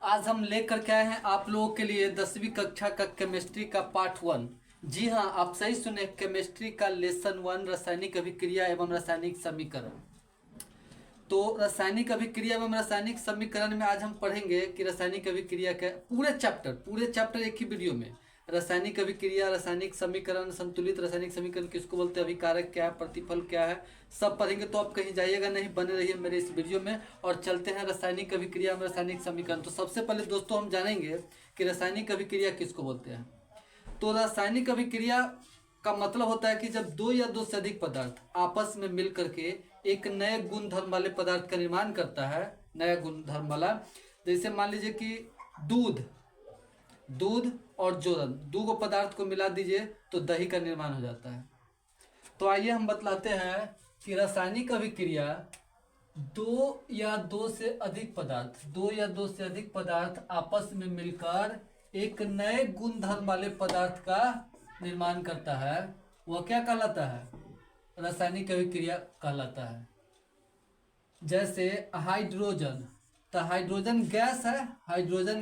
आज हम लेकर के आए हैं आप लोगों के लिए 10वीं कक्षा का केमिस्ट्री का पार्ट 1। जी हाँ, आप सही सुने, केमिस्ट्री का लेसन 1 रासायनिक अभिक्रिया एवं रासायनिक समीकरण। तो रासायनिक अभिक्रिया एवं रासायनिक समीकरण में आज हम पढ़ेंगे कि रासायनिक अभिक्रिया का पूरे चैप्टर एक ही वीडियो में। रासायनिक अभिक्रिया, रासायनिक समीकरण, संतुलित रासायनिक समीकरण किसको बोलते हैं, अभिकारक क्या है, प्रतिफल क्या है, सब पढ़ेंगे। तो आप कहीं जाइएगा नहीं, बने रहिए मेरे इस वीडियो में और चलते हैं रासायनिक अभिक्रिया में रासायनिक समीकरण। तो सबसे पहले दोस्तों हम जानेंगे कि रासायनिक अभिक्रिया किसको बोलते हैं। तो रासायनिक अभिक्रिया का मतलब होता है कि जब दो या दो से अधिक पदार्थ आपस में मिल करके एक नए गुण धर्म वाले पदार्थ का निर्माण करता है। नया गुण धर्म वाला, जैसे मान लीजिए कि दूध और जोरन, दो को पदार्थ को मिला दीजिए तो दही का निर्माण हो जाता है। तो आइए हम बतलाते हैं कि रासायनिक अभिक्रिया दो या दो से अधिक पदार्थ आपस में मिलकर एक नए गुण धर्म वाले पदार्थ का निर्माण करता है। वह क्या कहलाता है, रासायनिक अभिक्रिया कहलाता है। जैसे हाइड्रोजन, तो हाइड्रोजन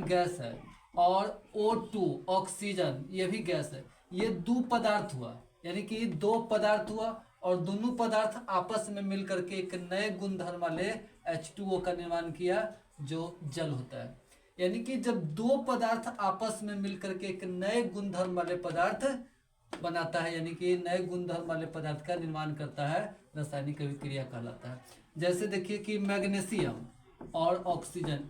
गैस है और O2 ऑक्सीजन, ये भी गैस है। ये दो पदार्थ हुआ, यानी कि दो पदार्थ हुआ और दोनों पदार्थ आपस में मिलकर के एक नए गुणधर्म वाले H2O का निर्माण किया जो जल होता है। यानी कि जब दो पदार्थ आपस में मिलकर के एक नए गुणधर्म वाले पदार्थ बनाता है, यानी कि नए गुणधर्म वाले पदार्थ का निर्माण करता है, रासायनिक अभिक्रिया कहलाता है। जैसे देखिए कि मैग्नीशियम और ऑक्सीजन,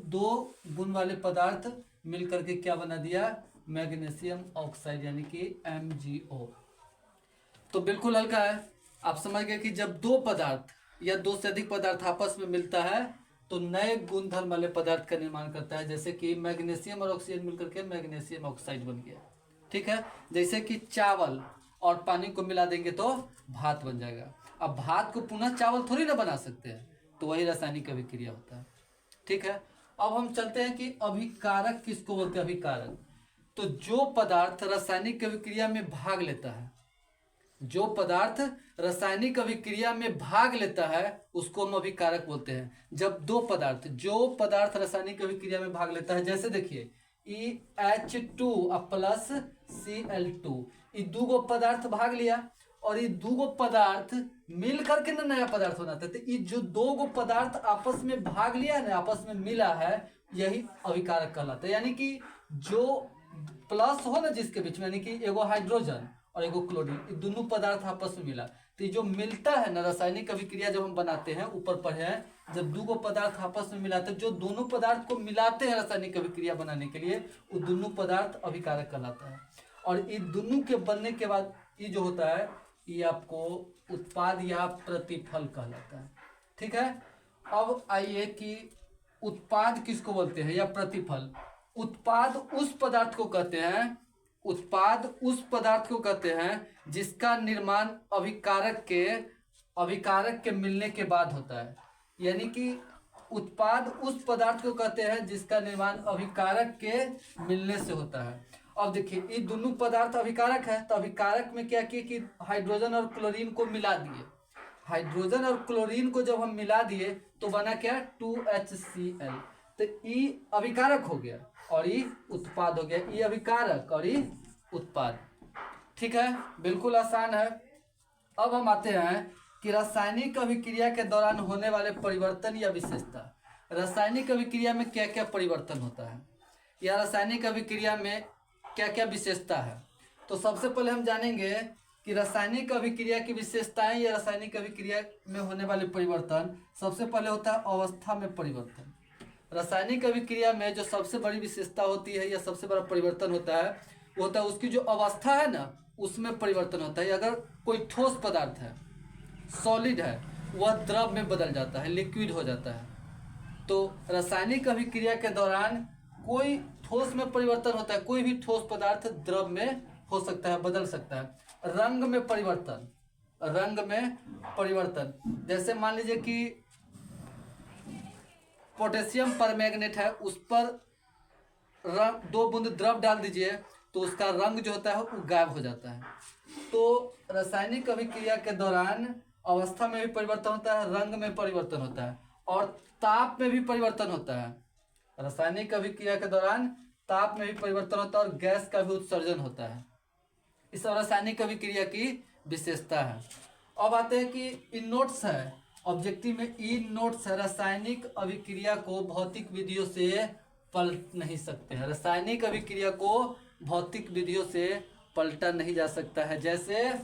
दो गुण वाले पदार्थ मिलकर के क्या बना दिया, मैग्नीशियम ऑक्साइड, यानी कि MgO। तो बिल्कुल हल्का है। आप समझ गए कि जब दो पदार्थ या दो से अधिक पदार्थ आपस में मिलता है तो नए गुणधर्म वाले पदार्थ का निर्माण करता है। जैसे कि मैग्नीशियम और ऑक्सीजन मिलकर के मैग्नीशियम ऑक्साइड बन गया, ठीक है। जैसे कि चावल और पानी को मिला देंगे तो भात बन जाएगा। अब भात को पुनः चावल थोड़ी ना बना सकते हैं, तो वही रासायनिक अभिक्रिया होता है, ठीक है। अब हम चलते हैं कि अभिकारक किसको बोलते हैं। अभिकारक, तो जो पदार्थ रासायनिक अभिक्रिया में भाग लेता है, जो पदार्थ रासायनिक अभिक्रिया में भाग लेता है उसको हम अभिकारक बोलते हैं। जब जो पदार्थ रासायनिक अभिक्रिया में भाग लेता है, जैसे देखिए EH2 प्लस Cl2, ये दो पदार्थ भाग लिया और ये दो पदार्थ मिल करके ना नया पदार्थ बनाते थे। ये जो दो पदार्थ आपस में भाग लिया ना, आपस में मिला है, यही अभिकारक कहलाता है। यानी कि जो प्लस हो ना जिसके बीच में, यानी कि एगो हाइड्रोजन और एगो क्लोरीन, ये दोनों पदार्थ आपस में मिला, तो ये जो मिलता है ना, रासायनिक अभिक्रिया जब हम बनाते हैं, ऊपर पढ़े हैं, जब दो पदार्थ आपस में मिलाते हैं, जो दोनों पदार्थ को मिलाते हैं रासायनिक अभिक्रिया बनाने के लिए, वो दोनों पदार्थ अभिकारक कहलाता है। और ये दोनों के बनने के बाद ये जो होता है, ये आपको उत्पाद या प्रतिफल कहलाता है, ठीक है। अब आइए कि उत्पाद किसको बोलते हैं या प्रतिफल। उत्पाद उस पदार्थ को कहते हैं जिसका निर्माण अभिकारक के मिलने के बाद होता है। यानी कि उत्पाद उस पदार्थ को कहते हैं जिसका निर्माण अभिकारक के मिलने से होता है। अब देखिए ये दोनों पदार्थ अभिकारक है, तो अभिकारक में क्या किए कि हाइड्रोजन और क्लोरीन को मिला दिए। हाइड्रोजन और क्लोरीन को जब हम मिला दिए तो बना क्या, 2HCl। तो ये अभिकारक हो गया और ये उत्पाद हो गया। ये अभिकारक और ये उत्पाद, ठीक है, बिल्कुल आसान है। अब हम आते हैं कि रासायनिक अभिक्रिया के दौरान होने वाले परिवर्तन या विशेषता। रासायनिक अभिक्रिया में क्या क्या परिवर्तन होता है या रासायनिक अभिक्रिया में क्या क्या विशेषता है। तो सबसे पहले हम जानेंगे कि रासायनिक अभिक्रिया की विशेषताएं या रासायनिक अभिक्रिया में होने वाले परिवर्तन। सबसे पहले होता है अवस्था में परिवर्तन। रासायनिक अभिक्रिया में जो सबसे बड़ी विशेषता होती है या सबसे बड़ा परिवर्तन होता है, वो होता है उसकी जो अवस्था है ना, उसमें परिवर्तन होता है। अगर कोई ठोस पदार्थ है, सॉलिड है, वह द्रव में बदल जाता है, लिक्विड हो जाता है। तो रासायनिक अभिक्रिया के दौरान कोई ठोस में परिवर्तन होता है, कोई भी ठोस पदार्थ द्रव में हो सकता है, बदल सकता है। रंग में परिवर्तन, जैसे मान लीजिए कि पोटेशियम परमैंगनेट है, उस पर रंग 2 बूंद द्रव डाल दीजिए तो उसका रंग जो होता है वो गायब हो जाता है। तो रासायनिक अभिक्रिया के दौरान अवस्था में भी परिवर्तन होता है, रंग में परिवर्तन होता है और ताप में भी परिवर्तन होता है। रासायनिक अभिक्रिया के दौरान ताप में भी परिवर्तन होता है और गैस का भी उत्सर्जन होता है। इस रासायनिक अभिक्रिया की विशेषता है। अब आते हैं कि इन नोट्स है, ऑब्जेक्टिव में इन नोट्स है, रासायनिक अभिक्रिया को भौतिक विधियों से पलट नहीं सकते हैं। रासायनिक अभिक्रिया को भौतिक विधियों से पलटा नहीं जा सकता है, जैसे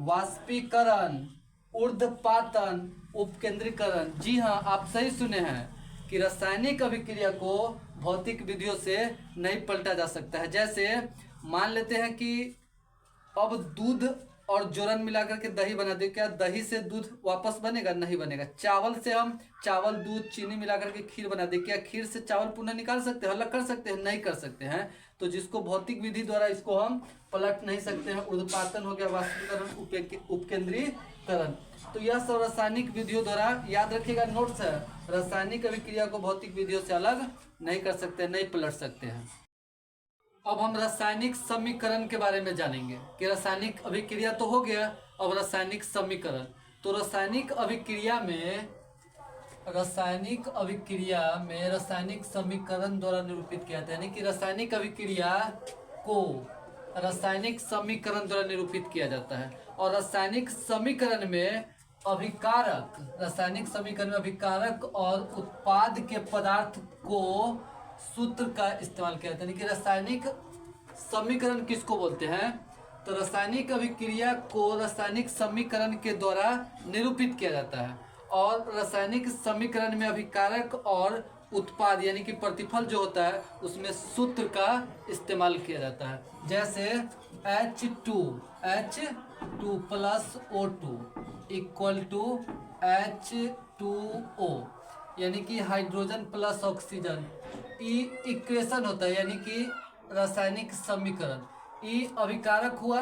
वाष्पीकरण, ऊर्ध्वपातन, उपकेंद्रीकरण। जी हाँ, आप सही सुने हैं कि रासायनिक अभिक्रिया को भौतिक विधियों से नहीं पलटा जा सकता है। जैसे मान लेते हैं कि अब दूध और जोरन मिलाकर के दही बना दे, क्या दही से दूध वापस बनेगा? नहीं बनेगा। चावल से हम चावल, दूध, चीनी मिलाकर के खीर बना दे, क्या खीर से चावल पुनः निकाल सकते हैं, अलग कर सकते हैं? नहीं कर सकते हैं। तो जिसको भौतिक विधि द्वारा इसको हम पलट नहीं सकते हैं, ऊर्ध्वपातन हो गया, वाष्पीकरण, उपकेंद्रीकरण। तो यह सब रासायनिक विधियों द्वारा, याद रखिएगा नोट्स है, रासायनिक अभिक्रिया को भौतिक विधियों से अलग नहीं कर सकते, नहीं पलट सकते हैं। अब हम रासायनिक समीकरण के बारे में जानेंगे कि रासायनिक अभिक्रिया तो हो गया, अब रासायनिक समीकरण। तो रासायनिक अभिक्रिया में रासायनिक समीकरण द्वारा निरूपित किया जाता है, यानी कि रासायनिक अभिक्रिया को रासायनिक समीकरण द्वारा निरूपित किया जाता है। और रासायनिक समीकरण में अभिकारक और उत्पाद के पदार्थ को सूत्र का इस्तेमाल किया जाता है। यानी कि रासायनिक समीकरण किसको बोलते हैं? तो रासायनिक अभिक्रिया को रासायनिक समीकरण के द्वारा निरूपित किया जाता है। और रासायनिक समीकरण में अभिकारक और उत्पाद यानी कि प्रतिफल जो होता है उसमें सूत्र का इस्तेमाल किया जाता है। जैसे H2 plus O2 equal to H2O, यानी कि हाइड्रोजन प्लस ऑक्सीजन। ई इक्वेशन होता है, यानी कि रासायनिक समीकरण। ई अभिकारक हुआ,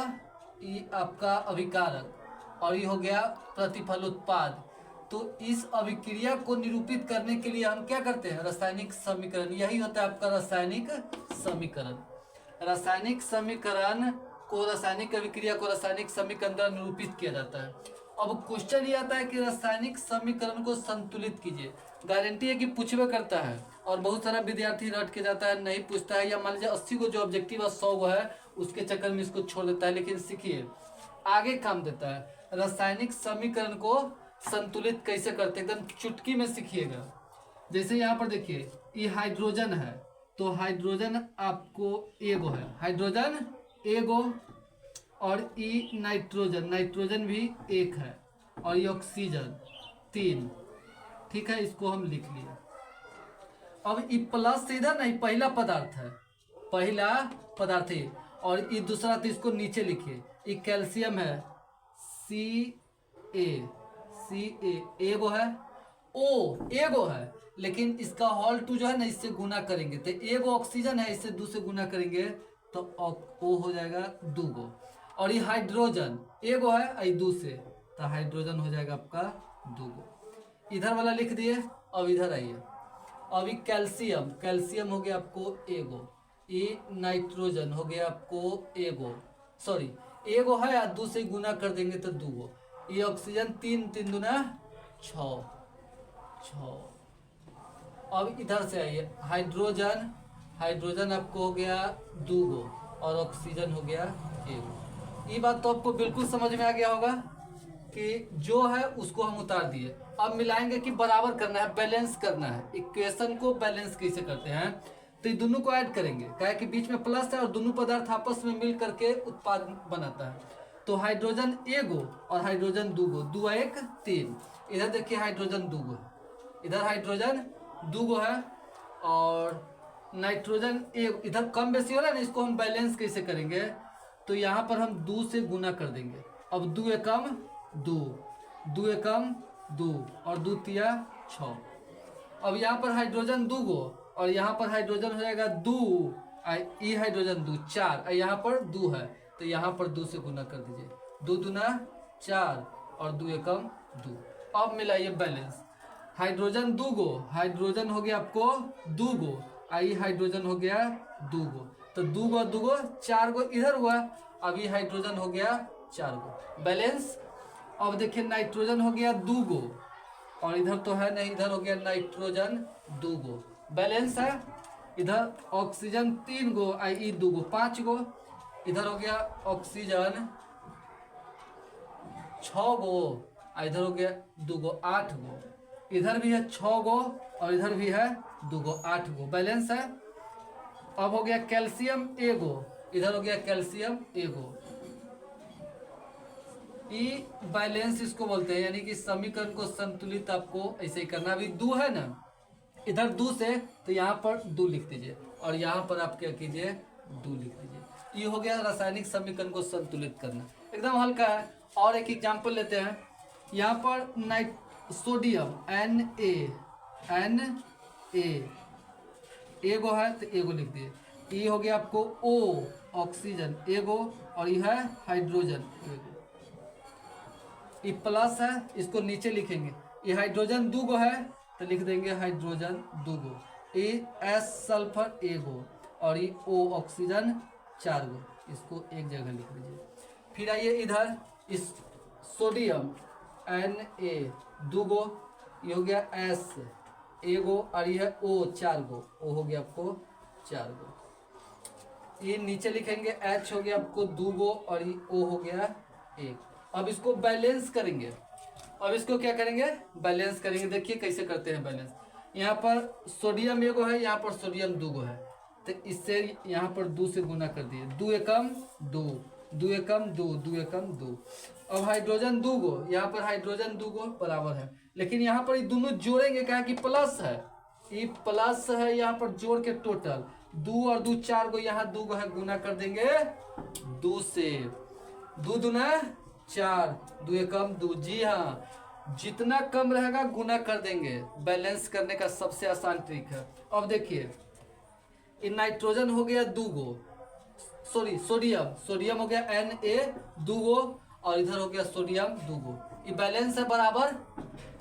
ई आपका अभिकारक, और ये हो गया प्रतिफल, उत्पाद। तो इस अभिक्रिया को निरूपित करने के लिए हम क्या करते हैं? रासायनिक समीकरण। यही होता है आपका रासायनिक समीकरण। रासायनिक समीकरण को, रासायनिक अभिक्रिया को रासायनिक समीकरण द्वारा निरूपित किया जाता है। अब क्वेश्चन ये आता है कि रासायनिक समीकरण को संतुलित कीजिए। गारंटी है कि पूछवे करता है और बहुत सारा विद्यार्थी रट के जाता है, नहीं पूछता है, या मान लीजिए 80 को जो ऑब्जेक्टिव है 100 को है, उसके चक्कर में इसको छोड़ देता है। लेकिन सीखिए, आगे काम देता है। रासायनिक समीकरण को संतुलित कैसे करते, एकदम चुटकी में सीखिएगा। जैसे यहाँ पर देखिए, ये हाइड्रोजन है, तो हाइड्रोजन आपको एगो है, हाइड्रोजन एगो, और ई नाइट्रोजन भी एक है, और ये ऑक्सीजन 3। ठीक है, इसको हम लिख लिए। अब ई प्लस से इधर नहीं, पहला पदार्थ है, और ये दूसरा, तो इसको नीचे लिखिए। ये कैल्शियम है, Ca एगो है, O एगो है, लेकिन इसका होल 2 जो है ना, इससे गुना करेंगे तो एगो ऑक्सीजन है, इससे 2 से गुना करेंगे तो O हो जाएगा 2 गो। और ये हाइड्रोजन एगो है, आई 2 से, तो हाइड्रोजन हो जाएगा आपका 2 गो। इधर वाला लिख दिए। अब इधर आइए, अभी कैल्शियम हो गया आपको एगो, ये नाइट्रोजन हो गया आपको एगो है, या 2 से गुना कर देंगे तो 2 गो। ये ऑक्सीजन 3 दूना 6। अब इधर से आइए, हाइड्रोजन आपको हो गया 2 गो, और ऑक्सीजन हो गया 1 गो। ये बात तो आपको बिल्कुल समझ में आ गया होगा कि जो है उसको हम उतार दिए। अब मिलाएंगे कि बराबर करना है, बैलेंस करना है। इक्वेशन को बैलेंस कैसे करते हैं? तो ये दोनों को ऐड करेंगे, क्या है कि बीच में प्लस है और दोनों पदार्थ आपस में मिल करके उत्पाद बनाता है। तो हाइड्रोजन एगो और हाइड्रोजन 2 गो, 2 1 3। इधर देखिए हाइड्रोजन 2 गो, इधर हाइड्रोजन 2 गो है, और नाइट्रोजन एक, इधर कम बेसी हो रहा है ना, इसको हम बैलेंस कैसे करेंगे? तो यहाँ पर हम 2 से गुना कर देंगे। अब 2 एकम 2, 2 एकम 2, और 2 तिया 6। अब यहाँ पर हाइड्रोजन 2 गो, और यहाँ पर हाइड्रोजन हो जाएगा 2, ई हाइड्रोजन 2 4, यहाँ पर 2 है, तो यहाँ पर 2 से गुना कर दीजिए। 2 दूना 4, और 2 एकम 2। अब मिलाइए बैलेंस। हाइड्रोजन 2 गो, हाइड्रोजन हो गया आपको 2 गो, आई हाइड्रोजन हो गया 2 गो, तो 2 गो 4 गो इधर हुआ। अभी हाइड्रोजन हो गया 4 गो, बैलेंस। अब देखिए नाइट्रोजन हो गया 2 गो, और इधर तो है नहीं, इधर हो गया नाइट्रोजन 2 गो, बैलेंस है। इधर ऑक्सीजन 3 गो आई 2 गो 5 गो, इधर हो गया ऑक्सीजन 6 गो, इधर हो गया 2 गो 8 गो, इधर भी है 6 गो और इधर भी है 2 गो 8 गो, बैलेंस है। अब हो गया कैल्शियम एगो, इधर हो गया कैल्शियम एगो, ई बैलेंस इसको बोलते हैं, यानी कि समीकरण को संतुलित आपको ऐसे ही करना। अभी 2 है ना, इधर 2 से तो यहाँ पर 2 लिख दीजिए और यहाँ पर आप क्या कीजिए 2 लिख दीजिए। ये हो गया रासायनिक समीकरण को संतुलित करना, एकदम हल्का है। और एक एग्जाम्पल लेते हैं, यहाँ पर सोडियम Na एगो है तो एगो लिख दिए। ये हो गया आपको O ऑक्सीजन एगो और ये है हाइड्रोजन एगो, ये प्लस है, इसको नीचे लिखेंगे। ये हाइड्रोजन 2 गो है तो लिख देंगे हाइड्रोजन 2 गो, ये S सल्फर एगो और ये O ऑक्सीजन 4 गो, इसको एक जगह लिख दीजिए। फिर आइए इधर इस सोडियम Na 2 गो, ये हो गया S एगो और ये है O 4 गो, O हो गया आपको 4 गो। ये नीचे लिखेंगे H हो गया आपको 2 गो और ये O हो गया 1। अब इसको बैलेंस करेंगे, अब इसको क्या करेंगे बैलेंस करेंगे। देखिए कैसे करते हैं बैलेंस। यहाँ पर सोडियम एगो है, यहाँ पर सोडियम 2 गो है तो इससे यहाँ पर 2 से गुना कर दिए, 2 एकम 2, 2 एकम 2, 2 एकम 2। अब हाइड्रोजन 2 गो, यहाँ पर हाइड्रोजन 2 गो बराबर है, लेकिन यहाँ पर ये दोनों जोड़ेंगे क्या कि प्लस है, ये प्लस है, यहाँ पर जोड़ के टोटल 2 और 2 4 गो, यहाँ 2 गो है, गुना कर देंगे 2 से, 2 दूना 4, 2 एकम 2। जी हाँ, जितना कम रहेगा गुना कर देंगे, बैलेंस करने का सबसे आसान ट्रिक है। अब देखिए इन नाइट्रोजन हो गया 2 गो, सॉरी सोडियम हो गया Na 2 गो और इधर हो गया सोडियम 2 गो, ये बैलेंस है बराबर।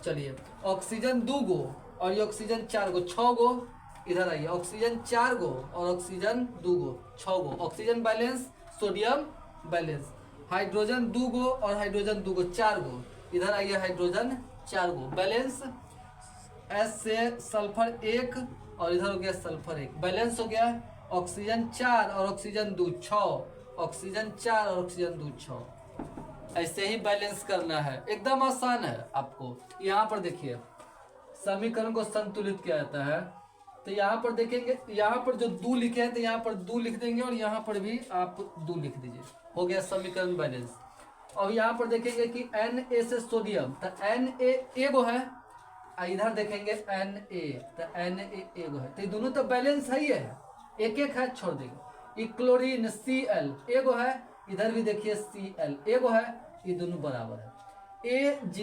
चलिए ऑक्सीजन 2 गो और ये ऑक्सीजन 4 गो, 6 गो, इधर आइए ऑक्सीजन 4 गो और ऑक्सीजन 2 गो, 6 गो, oxygen balance sodium balance. Hydrogen 2 गो और हाइड्रोजन 2 गो 4 गो, इधर आइए हाइड्रोजन 4 गो बैलेंस। S से सल्फर 1 और इधर हो गया सल्फर 1, बैलेंस हो गया। ऑक्सीजन 4 और ऑक्सीजन 2 6, ऑक्सीजन 4 और ऑक्सीजन 2 6, ऐसे ही बैलेंस करना है, एकदम आसान है आपको। यहाँ पर देखिए समीकरण को संतुलित किया जाता है, तो यहाँ पर देखेंगे, यहाँ पर जो 2 लिखे हैं तो यहाँ पर 2 लिख देंगे और यहाँ पर भी आप 2 लिख दीजिए, हो गया समीकरण बैलेंस। और यहाँ पर देखेंगे कि Na से सोडियम तो Na एगो है, इधर देखेंगे Na तो Na एगो है, तो ये दोनों तो बैलेंस है ही है, एक एक है छोड़ देंगे। ये क्लोरीन Cl एगो है, इधर भी देखिए Cl एगो है, ये दोनों बराबर है। Ag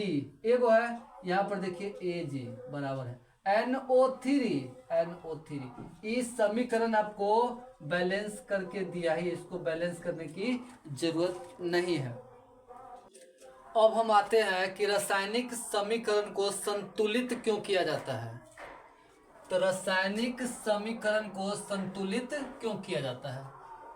एगो है, यहाँ पर देखिए Ag बराबर है। NO3 इस समीकरण आपको बैलेंस करके दिया है, इसको बैलेंस करने की जरूरत नहीं है। अब हम आते हैं कि रासायनिक समीकरण को संतुलित क्यों किया जाता है। तो रासायनिक समीकरण को संतुलित क्यों किया जाता है,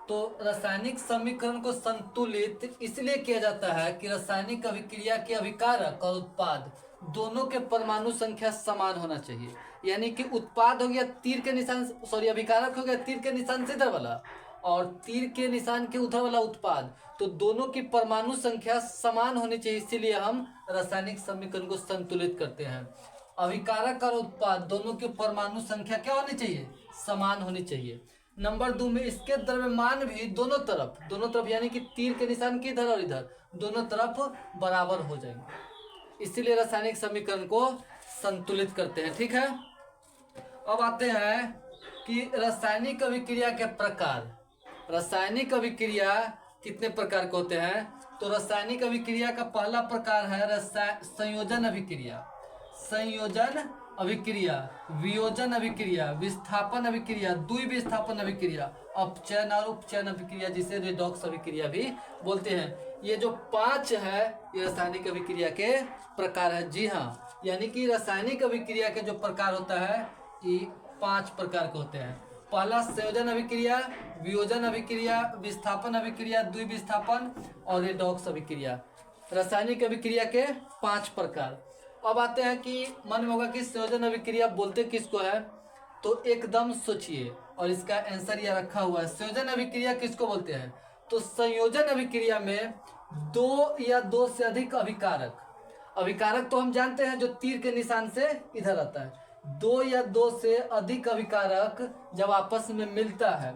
तो रासायनिक समीकरण को संतुलित इसलिए किया जाता है कि रासायनिक अभिक्रिया के अभिकारक और उत्पाद दोनों के परमाणु संख्या समान होना चाहिए। यानी कि उत्पाद हो गया तीर के निशान, सॉरी अभिकारक हो गया तीर के निशान से इधर वाला और तीर के निशान के उधर वाला उत्पाद, तो दोनों की परमाणु संख्या समान होनी चाहिए, इसीलिए हम रासायनिक समीकरण को संतुलित करते हैं। अभिकारक और उत्पाद दोनों की परमाणु संख्या क्या होनी चाहिए, समान होनी चाहिए। नंबर 2 में इसके द्रव्यमान भी दोनों तरफ यानी कि तीर के निशान की इधर और इधर दोनों तरफ बराबर हो जाएंगे, इसीलिए रासायनिक समीकरण को संतुलित करते हैं। ठीक है, अब आते हैं कि रासायनिक अभिक्रिया के प्रकार। रासायनिक अभिक्रिया कितने प्रकार के होते हैं, तो रासायनिक अभिक्रिया का पहला प्रकार है संयोजन अभिक्रिया, वियोजन अभिक्रिया, विस्थापन अभिक्रिया, द्विविस्थापन अभिक्रिया, अपचयन और उपचयन अभिक्रिया, जिसे रेडॉक्स अभिक्रिया भी बोलते हैं। ये जो 5 है ये रासायनिक अभिक्रिया के प्रकार है। जी हाँ, यानी कि रासायनिक अभिक्रिया के जो प्रकार होता है ये 5 प्रकार के होते हैं। पहला संयोजन अभिक्रिया, वियोजन अभिक्रिया, विस्थापन अभिक्रिया, द्विविस्थापन और रेडॉक्स अभिक्रिया, रासायनिक अभिक्रिया के 5 प्रकार। अब आते हैं कि मन में होगा कि संयोजन अभिक्रिया बोलते किसको है, तो एकदम सोचिए और इसका आंसर यह रखा हुआ है। संयोजन अभिक्रिया किसको बोलते हैं? तो संयोजन अभिक्रिया में दो या दो से अधिक अभिकारक, अभिकारक तो हम जानते हैं जो तीर के निशान से इधर आता है, दो या दो से अधिक अभिकारक जब आपस में मिलता है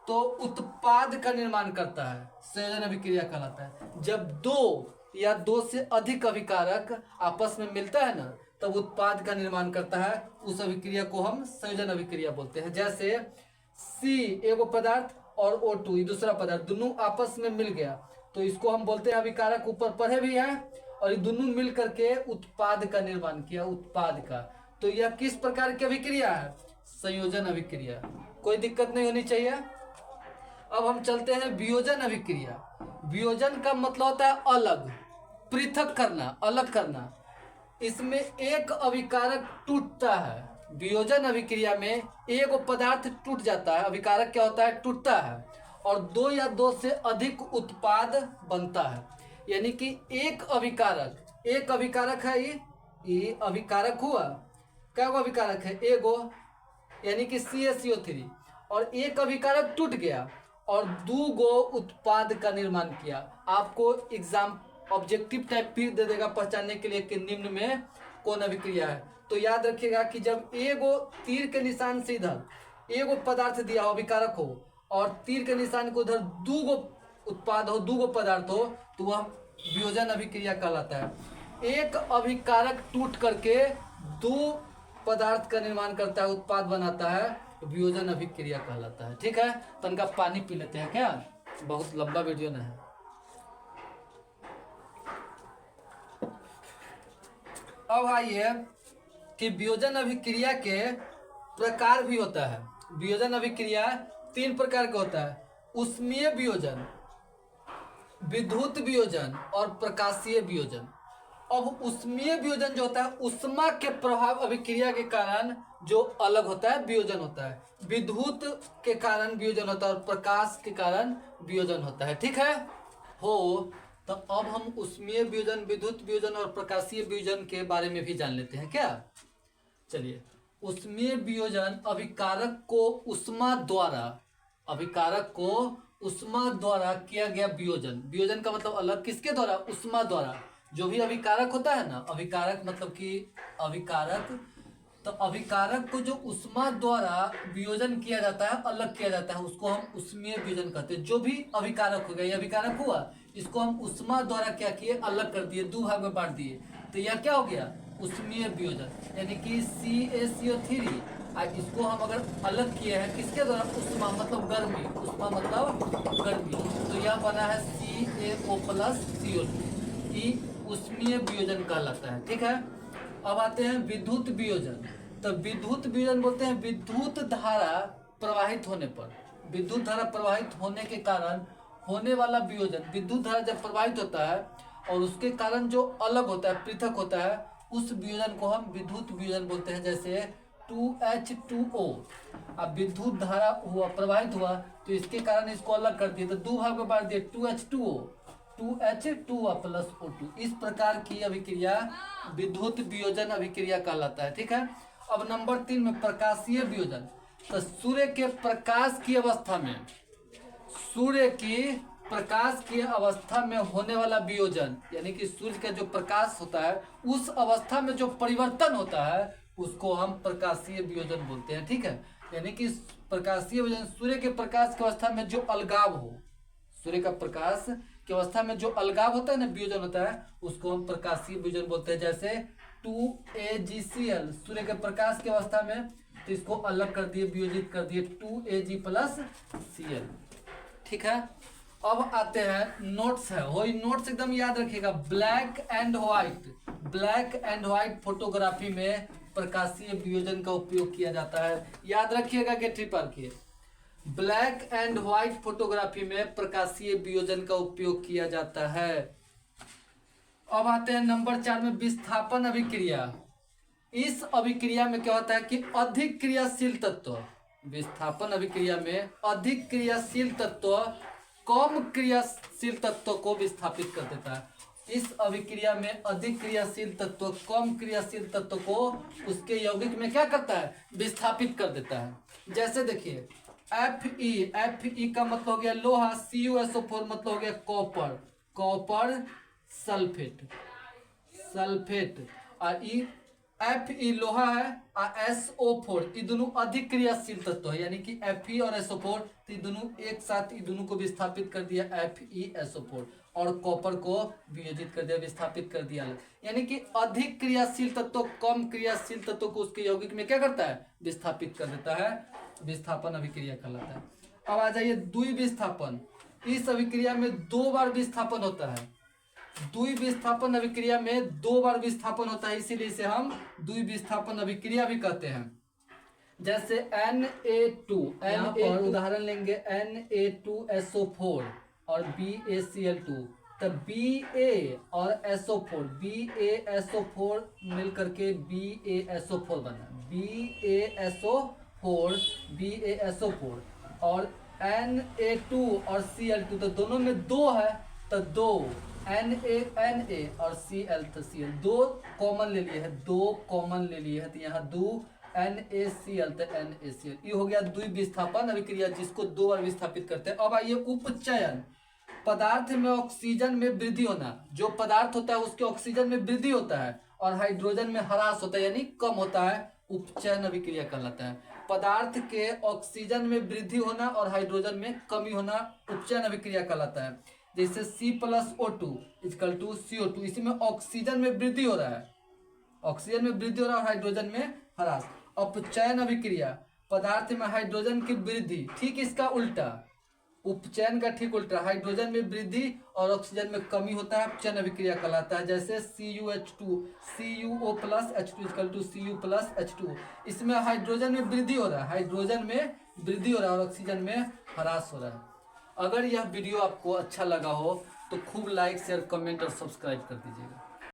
तो उत्पाद का निर्माण करता है, संयोजन अभिक्रिया कहलाता है। जब दो या दो से अधिक अभिकारक आपस में मिलता है ना तब उत्पाद का निर्माण करता है, उस अभिक्रिया को हम संयोजन अभिक्रिया बोलते हैं। जैसे सी एगो पदार्थ और O2 ये दूसरा पदार्थ, दोनों आपस में मिल गया तो इसको हम बोलते हैं अभिकारक, ऊपर पढ़े भी हैं, और ये दोनों मिल करके उत्पाद का निर्माण किया, उत्पाद का। तो यह किस प्रकार की अभिक्रिया है? संयोजन अभिक्रिया। कोई दिक्कत नहीं होनी चाहिए। अब हम चलते हैं वियोजन अभिक्रिया। वियोजन का मतलब होता है अलग, पृथक करना, अलग करना। इसमें एक अभिकारक टूटता है। वियोजन अभिक्रिया में एक पदार्थ टूट जाता है, अभिकारक क्या होता है? टूटता है, और दो या दो से अधिक उत्पाद बनता है। यानी कि एक अभिकारक है, ये अभिकारक हुआ, क्या वो अभिकारक है? एगो, यानी कि CaCO3, और एक अभिकारक टूट गया और दो गो उत्पाद का निर्माण किया। आपको एग्जाम ऑब्जेक्टिव टाइप फिर दे देगा पहचानने के लिए कि निम्न में कौन अभिक्रिया है। तो याद रखिएगा कि जब एगो तीर के निशान से इधर एगो पदार्थ दिया हो, अभिकारक हो, और तीर के निशान को उधर दो गो उत्पाद हो, दो गो पदार्थ हो, तो वह वियोजन अभिक्रिया कहलाता है। एक अभिकारक टूट करके दो पदार्थ का निर्माण करता है, उत्पाद बनाता है, वियोजन अभिक्रिया कहलाता है। ठीक है, तनका पानी पी लेते हैं क्या, बहुत लंबा वीडियो न है। अब आइए कि वियोजन अभिक्रिया के प्रकार भी होता है। वियोजन अभिक्रिया 3 प्रकार का होता है: ऊष्मीय वियोजन, विद्युत वियोजन और प्रकाशीय वियोजन। अब ऊष्मीय वियोजन जो होता है, ऊष्मा के प्रभाव अभिक्रिया के कारण जो अलग होता है वियोजन होता है। विद्युत के कारण वियोजन होता है और प्रकाश के कारण वियोजन होता है। ठीक है हो, तो अब हम ऊष्मीय वियोजन, विद्युत वियोजन और प्रकाशीय वियोजन के बारे में भी जान लेते हैं क्या। चलिए, ऊष्मीय वियोजन अभिकारक को ऊष्मा द्वारा किया गया वियोजन। वियोजन का मतलब अलग, किसके द्वारा? ऊष्मा द्वारा। जो भी अभिकारक होता है ना, अभिकारक मतलब कि अभिकारक, तो अभिकारक को जो ऊष्मा द्वारा वियोजन किया जाता है, अलग किया जाता है, उसको हम ऊष्मीय वियोजन कहते हैं। जो भी अभिकारक हो गया, ये अभिकारक हुआ, इसको हम ऊष्मा द्वारा क्या किए? अलग कर दिए, 2 भाग में बांट दिए, तो यह क्या हो गया? ऊष्मीय वियोजन। यानी कि CaCO3, इसको हम अगर अलग किए हैं किसके द्वारा? ऊष्मा मतलब गर्मी, ऊष्मा मतलब गर्मी, तो यह बना है CaO+CO2, ये ऊष्मीय वियोजन कहलाता है। ठीक है, अब आते हैं विद्युत वियोजन। तो विद्युत वियोजन बोलते हैं विद्युत धारा प्रवाहित होने पर, विद्युत धारा प्रवाहित होने के कारण होने वाला वियोजन। विद्युत धारा जब प्रवाहित होता है और उसके कारण जो अलग होता है, पृथक होता है, उस वियोजन को हम विद्युत वियोजन बोलते हैं। जैसे 2H2O, अब विद्युत धारा हुआ, प्रवाहित हुआ, तो इसके कारण इसको अलग कर दिए, तो 2 भाग में बांट दिए, 2H2O, 2H2O+O2। इस प्रकार की अभिक्रिया विद्युत वियोजन अभिक्रिया कहलाता है। ठीक है, अब नंबर 3 में प्रकाशीय वियोजन। तो सूर्य के प्रकाश की अवस्था में, सूर्य की प्रकाश की अवस्था में होने वाला वियोजन, यानी कि सूर्य का जो प्रकाश होता है उस अवस्था में जो परिवर्तन होता है उसको हम प्रकाशीय वियोजन बोलते हैं। ठीक है, यानी कि प्रकाशीय वियोजन सूर्य के प्रकाश की अवस्था में जो अलगाव हो, सूर्य का प्रकाश की अवस्था में जो अलगाव होता है ना, वियोजन होता है, उसको हम प्रकाशीय वियोजन बोलते हैं। जैसे 2AgCl, सूर्य के प्रकाश की अवस्था में, तो इसको अलग कर दिए, वियोजित कर दिए, 2Ag+Cl। ठीक है, अब आते हैं नोट्स है, वही नोट्स एकदम याद रखिएगा। ब्लैक एंड व्हाइट फोटोग्राफी में प्रकाशीय वियोजन का उपयोग किया जाता है। याद रखिएगा, गेट पर किए, ब्लैक एंड व्हाइट फोटोग्राफी में प्रकाशीय वियोजन का उपयोग किया जाता है। अब आते हैं नंबर 4 में विस्थापन अभिक्रिया। इस अभिक्रिया में क्या होता है कि अधिक क्रियाशील तत्व, विस्थापन अभिक्रिया में अधिक क्रियाशील तत्व कम क्रियाशील तत्व को विस्थापित कर देता है। इस अभिक्रिया में अधिक क्रियाशील तत्व कम क्रियाशील तत्व को उसके यौगिक में क्या करता है? विस्थापित कर देता है। जैसे देखिए, Fe का मतलब हो गया लोहा, CuSO4 मतलब हो गया कॉपर, कॉपर सल्फेट, सल्फेट। और Fe लोहा है और SO4 ये दोनों अधिक क्रियाशील तत्व है, यानी कि Fe और SO4 तो ये दोनों एक साथ, ये दोनों को विस्थापित कर दिया FeSO4 और कॉपर को वियोजित कर दिया, विस्थापित कर दिया। यानी कि अधिक क्रियाशील तत्व कम क्रियाशील तत्व को उसके यौगिक में क्या करता है, विस्थापित कर देता है, विस्थापन अभिक्रिया कहलाता है। अब आ जाइए द्विविस्थापन। इस अभिक्रिया में 2 बार विस्थापन होता है, द्विविस्थापन अभिक्रिया में 2 बार विस्थापन होता है, इसीलिए इसे हम द्विविस्थापन अभिक्रिया भी कहते हैं। जैसे Na2 यहाँ पर उदाहरण लेंगे Na2SO4 और BaCl2, तब Ba और SO4 BaSO4 मिलकर के BaSO4 बना, BaSO4 और Na2 और Cl2 तो दोनों में 2 है, तो 2 Na और Cl तो Cl 2 कॉमन ले लिए है, 2 कॉमन ले लिए है, तो यहाँ 2 NaCl तो NaCl, ये हो गया द्विविस्थापन अभिक्रिया जिसको 2 बार विस्थापित करते हैं। अब आइए उपचयन। पदार्थ में ऑक्सीजन में वृद्धि होना, जो पदार्थ होता है उसके ऑक्सीजन में वृद्धि होता है और हाइड्रोजन में ह्रास होता है, यानी कम होता है, उपचयन अभिक्रिया कहलाता है। पदार्थ के ऑक्सीजन में वृद्धि होना और हाइड्रोजन में कमी होना उपचयन अभिक्रिया कहलाता है। जैसे C+O2 = CO2, इसमें ऑक्सीजन में वृद्धि हो रहा है, ऑक्सीजन में वृद्धि हो रहा है और हाइड्रोजन में ह्रास। अपचयन अभिक्रिया, पदार्थ में हाइड्रोजन की वृद्धि, ठीक इसका उल्टा, उपचयन का ठीक उल्टा, हाइड्रोजन में वृद्धि और ऑक्सीजन में कमी होता है, अपचयन अभिक्रिया कहलाता है। जैसे CuH2 CuO+H2 = Cu+H2, इसमें हाइड्रोजन में वृद्धि हो रहा है, हाइड्रोजन में वृद्धि हो रहा है और ऑक्सीजन में ह्रास हो रहा है। अगर यह वीडियो आपको अच्छा लगा हो तो खूब लाइक शेयर कमेंट और सब्सक्राइब कर दीजिएगा।